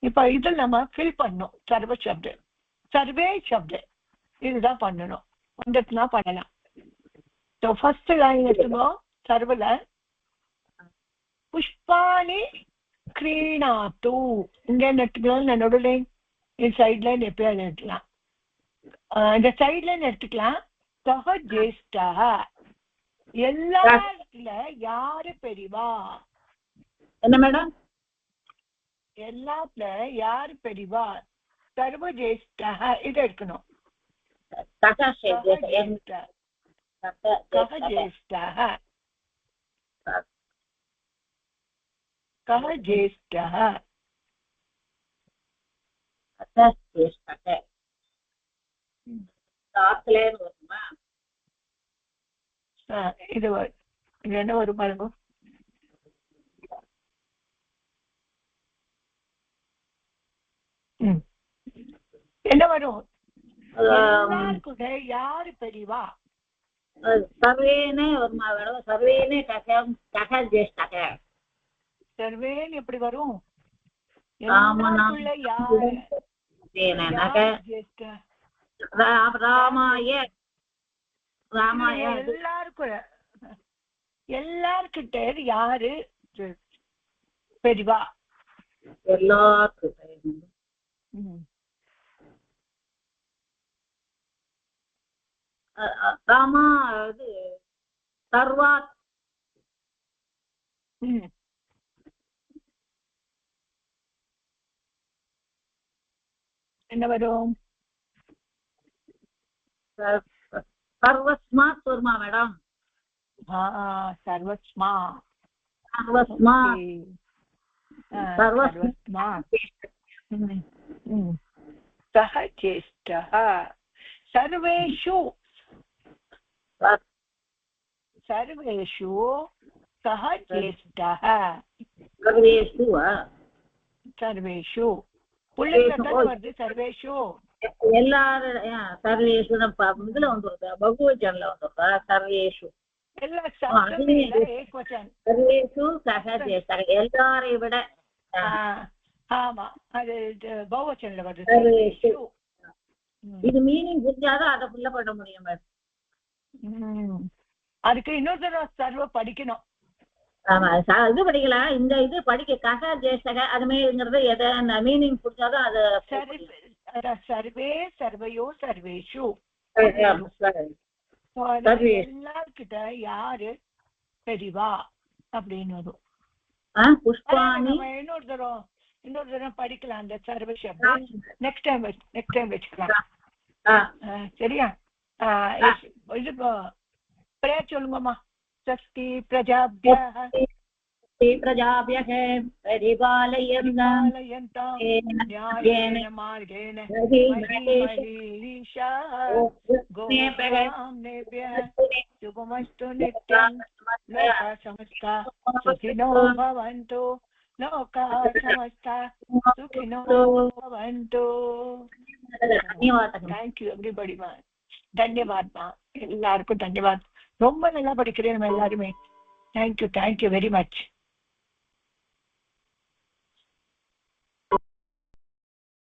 இப்போ இதில் நம்ம ஃபில் பண்ணணும் சர்வ சப்த சர்வே சப்த இதுதான் பண்ணணும் வந்துட்டுனா பண்ணலாம் So first line எடுத்துக்கோ சர்வல புஷ்பாணி கிரீணாத்து இங்க எடுத்துக்கலாம் நடு லைன் இந்த சைட் லைன் எப்பயாவது எடுத்துக்கலாம் இந்த சைட் லைன் எடுத்துக்கலாம் சஹ ஜேஷ்டா எல்லாத்துல யாரு பெரியவா என்ன மேடம் எல்லாத்துல யாரு பெரியவா சர்வ ஜேஷ்டா இது எடுக்கணும் சக ज्येष्ठः कः ज्येष्ठः இது என்ன வரும் பாருங்க என்ன வரும் கூட யாரு பெரியவா சர்வேனே வருமா மேடம் சர்வேனே கக ஜேஷ்டக சர்வேன் எப்படி வரும் ராமாய எல்லாருக்கிட்ட யாரு பெரியவா எல்லாருக்கும் ராமா இது சர்வாத் என்ன வரும் சர்வஸ்மாத் வருமா மேடம் சர்வஸ்மா सः ज्येष्ठः सर्वेषु सः ज्येष्ठः सर्वेषु வருது सर्वेषु எல்லாரும் சர்வேஷு இதுல வந்துருக்கா பகுவச்சன்ல வந்துருக்கா சர்வேஷு சர்வேஷு சக ஜேஷ்டக எல்லாரையும் விட ஆமா அது பகுவச்சன்ல வருது சர்வேஷு இது மீனிங் புரிஞ்சாதான் அதை ஃபுல்லா பண்ண முடியும் மேடம் அதுக்கு இன்னொரு தடவை சர்வ படிக்கணும் ஆமா இது படிக்கலாம் இந்த இது படிக்க கக ஜேஷ்டக அது மாதிரிங்கிறது எதை மீனிங் புரிஞ்சாதான் அது சர்வே சர்வையோ சர்வேஷு எல்லார்கிட்ட யாரு பெரியவா அப்படின்னு வரும் புஷ்பாணி இன்னொரு தடவை படிக்கலாம் அந்த சர்வ சப்தம் நெக்ஸ்ட் டைம் வச்சுக்கலாம் சரியா இது பிரே சொல்லுங்கம்மா स्वस्ति प्रजाभ्यः परिपालयन्तां न्यायेन मार्गेण महीषाः गोब्राह्मणेभ्यः शुभमस्तु नित्यं लोकाः समस्ताः सुखिनो भवन्तु लोकाः समस्ताः सुखिनो भवन्तु थैंक यू एवरीबॉडी मा धन्यवाद मा எல்லாருக்கும் धन्यवाद ரொம்ப நல்லா படிக்கிறேன் நம்ம எல்லாருமே. Thank you very much.